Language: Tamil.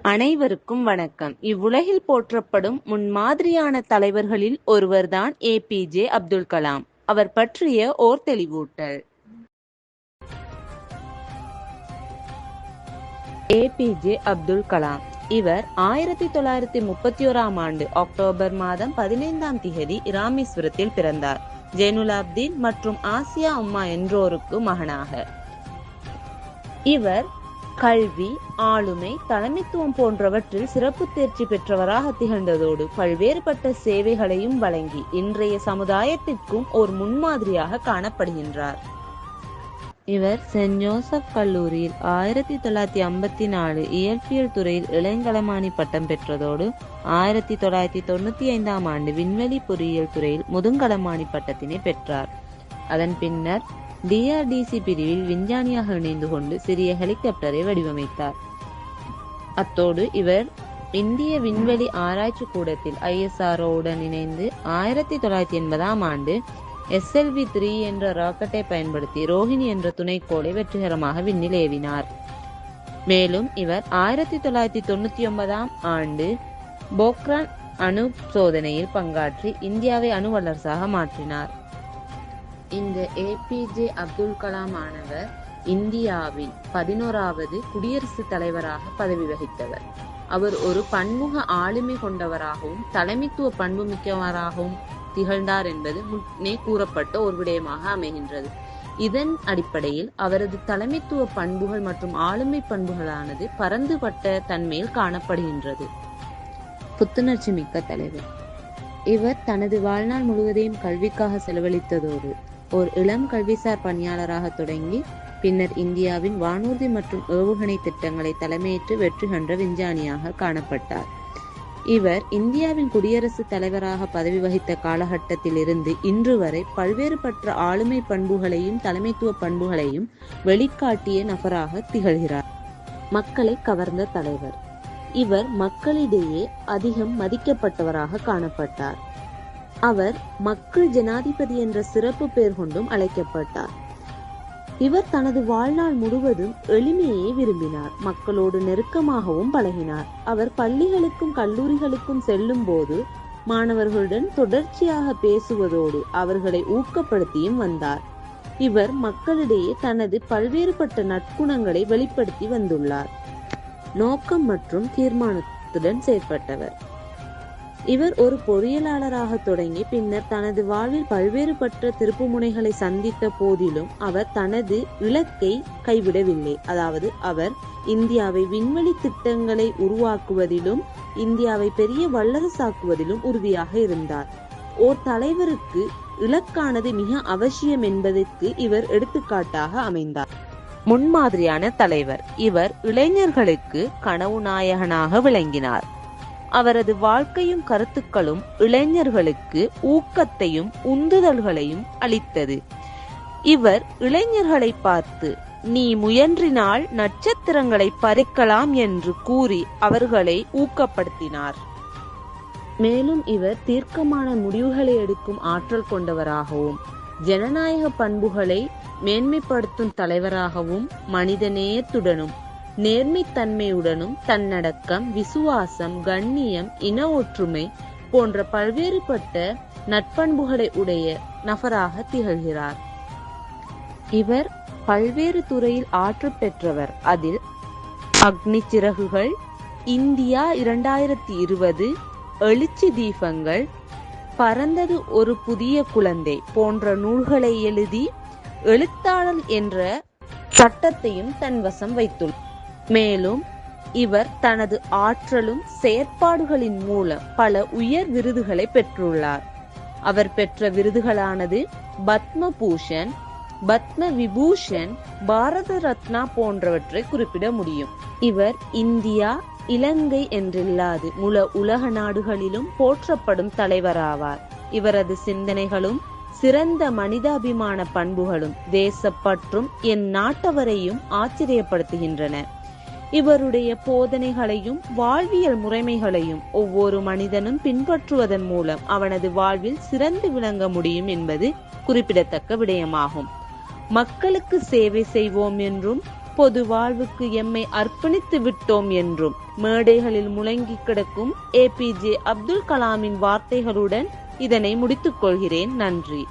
அனைவருக்கும் வணக்கம். இவ்வுலகில் போற்றப்படும் முன்மாதிரியான தலைவர்களில் ஒருவர்தான் ஏபிஜே அப்துல் கலாம். அவர் பற்றிய ஓர் தெளிவூட்டல். ஏபிஜே அப்துல் கலாம் இவர் 1931ஆம் ஆண்டு அக்டோபர் மாதம் 15ஆம் திகதி இராமேஸ்வரத்தில் பிறந்தார். ஜைனுலாப்தீன் மற்றும் ஆசியா அம்மா என்றோருக்கு மகனாக. இவர் கல்வி, ஆளுமை, தலைமைத்துவம் போன்றவற்றில் சிறப்பு தேர்ச்சி பெற்றவராக திகழ்ந்ததோடு பல்வேறுபட்ட சேவைகளையும் வழங்கி இன்றைய சமுதாயத்திற்கும் ஒரு முன்மாதிரியாக காணப்படுகின்றார். இவர் சென்ட் ஜோசப் கல்லூரியில் 1954 இயற்பியல் துறையில் இளங்கலமானி பட்டம் பெற்றதோடு 1995ஆம் ஆண்டு விண்வெளி பொறியியல் துறையில் முதுங்கலமானி பட்டத்தினை பெற்றார். அதன் பின்னர் DRDC பிரிவில் விஞ்ஞானியாக இணைந்து கொண்டு சிறிய ஹெலிகாப்டரை வடிவமைத்தார். அத்தோடு இவர் இந்திய விண்வெளி ஆராய்ச்சி கூடத்தில் ISRO உடன் இணைந்து 1980ஆம் ஆண்டு SLV-3 என்ற ராக்கெட்டை பயன்படுத்தி ரோஹிணி என்ற துணைக்கோளை வெற்றிகரமாக விண்ணில் ஏவினார். மேலும் இவர் 1999ஆம் ஆண்டு போக்ரான் அணு சோதனையில் பங்காற்றி இந்தியாவை அணு வல்லரசாக மாற்றினார். இந்த ஏபிஜே அப்துல் கலாம் ஆனவர் இந்தியாவின் 11வது குடியரசுத் தலைவராக பதவி வகித்தவர். அவர் ஒரு பன்முக ஆளுமை கொண்டவராகவும் தலைமைத்துவ பண்பு மிக்கவராகவும் திகழ்ந்தார் என்பது முன்னே கூறப்பட்ட ஒரு விடயமாக அமைகின்றது. இதன் அடிப்படையில் அவரது தலைமைத்துவ பண்புகள் மற்றும் ஆளுமை பண்புகளானது பரந்துபட்ட தன்மையில் காணப்படுகின்றது. புத்துணர்ச்சி மிக்க தலைவர். இவர் தனது வாழ்நாள் முழுவதையும் கல்விக்காக செலவழித்ததோடு ஒரு இளம் கல்விசார் பணியாளராக தொடங்கி பின்னர் இந்தியாவின் வானூர்தி மற்றும் ஏவுகணை திட்டங்களை தலைமையேற்று வெற்றி கண்ட விஞ்ஞானியாக காணப்பட்டார். இவர் இந்தியாவின் குடியரசுத் தலைவராக பதவி வகித்த காலகட்டத்தில் இருந்து இன்று வரை பல்வேறுபட்ட ஆளுமை பண்புகளையும் தலைமைத்துவ பண்புகளையும் வெளிக்காட்டிய நபராக திகழ்கிறார். மக்களை கவர்ந்த தலைவர். இவர் மக்களிடையே அதிகம் மதிக்கப்பட்டவராக காணப்பட்டார். அவர் மக்கள் ஜனாதிபதி என்ற சிறப்பு பெயர் கொண்டும் அழைக்கப்பட்டார். இவர் தனது வாழ்நாள் முழுவதும் எளிமையை விரும்பினார். மக்களோடு நெருக்கமாகவும் பழகினார். அவர் பள்ளிகளுக்கும் கல்லூரிகளுக்கும் செல்லும் போது மாணவர்களுடன் தொடர்ச்சியாக பேசுவதோடு அவர்களை ஊக்கப்படுத்தியும் வந்தார். இவர் மக்களிடையே தனது பல்வேறுபட்ட நற்குணங்களை வெளிப்படுத்தி வந்துள்ளார். நோக்கம் மற்றும் தீர்மானத்துடன் செயற்பட்டவர். இவர் ஒரு பொறியியலாளராக தொடங்கி பின்னர் தனது வாழ்வில் பல்வேறுபட்ட திருப்புமுனைகளை சந்தித்த போதிலும் அவர் தனது இலக்கை கைவிடவில்லை. அதாவது அவர் இந்தியாவை விண்வெளி திட்டங்களை உருவாக்குவதிலும் இந்தியாவை பெரிய வல்லரசாக்குவதிலும் உறுதியாக இருந்தார். ஓர் தலைவருக்கு இலக்கானது மிக அவசியம் என்பதற்கு இவர் எடுத்துக்காட்டாக அமைந்தார். முன்மாதிரியான தலைவர். இவர் இளைஞர்களுக்கு கனவு நாயகனாக விளங்கினார். அவரது வாழ்க்கையும் கருத்துக்களும் இளைஞர்களுக்கு ஊக்கத்தையும் உந்துதல்களையும் அளித்தது. இவர் இளைஞர்களை பார்த்து நீ முயன்றினால் நட்சத்திரங்களை பறிக்கலாம் என்று கூறி அவர்களை ஊக்கப்படுத்தினார். மேலும் இவர் தீர்க்கமான முடிவுகளை எடுக்கும் ஆற்றல் கொண்டவராகவும் ஜனநாயக பண்புகளை மேன்மைப்படுத்தும் தலைவராகவும் மனிதநேயத்துடனும் நேர்மைத்தன்மையுடனும் தன்னடக்கம், விசுவாசம், கண்ணியம், இன ஒற்றுமை போன்ற பல்வேறுபட்ட நற்பண்புகளை உடைய நபராக திகழ்கிறார். இவர் பல்வேறு துறையில் ஆற்று பெற்றவர். அதில் அக்னி சிறகுகள், இந்தியா 2020, எழுச்சி தீபங்கள், பறந்தது ஒரு புதிய குழந்தை போன்ற நூல்களை எழுதி எழுத்தாளர் என்ற சட்டத்தையும் தன்வசம் வைத்துள்ளார். மேலும் இவர் தனது ஆற்றலும் செயற்பாடுகளின் மூலம் பல உயர் விருதுகளை பெற்றுள்ளார். அவர் பெற்ற விருதுகளானது பத்ம பூஷன், பத்ம விபூஷன், பாரத ரத்னா போன்றவற்றை குறிப்பிட முடியும். இவர் இந்தியா, இலங்கை என்றில்லாது முழு உலக நாடுகளிலும் போற்றப்படும் தலைவராவார். இவரது சிந்தனைகளும் சிறந்த மனிதாபிமான பண்புகளும் தேசப்பற்றும் என் நாட்டவரையும் ஆச்சரியப்படுத்துகின்றன. இவருடைய போதனைகளையும் வாழ்வியல் முறைமைகளையும் ஒவ்வொரு மனிதனும் பின்பற்றுவதன் மூலம் அவனது வாழ்வில் சிறந்து விளங்க முடியும் என்பது குறிப்பிடத்தக்க விடயமாகும். மக்களுக்கு சேவை செய்வோம் என்றும் பொது வாழ்வுக்கு எம்மை அர்ப்பணித்து விட்டோம் என்றும் மேடைகளில் முழங்கி கிடக்கும் APJ அப்துல் கலாமின் வார்த்தைகளுடன் இதனை முடித்துக் கொள்கிறேன். நன்றி.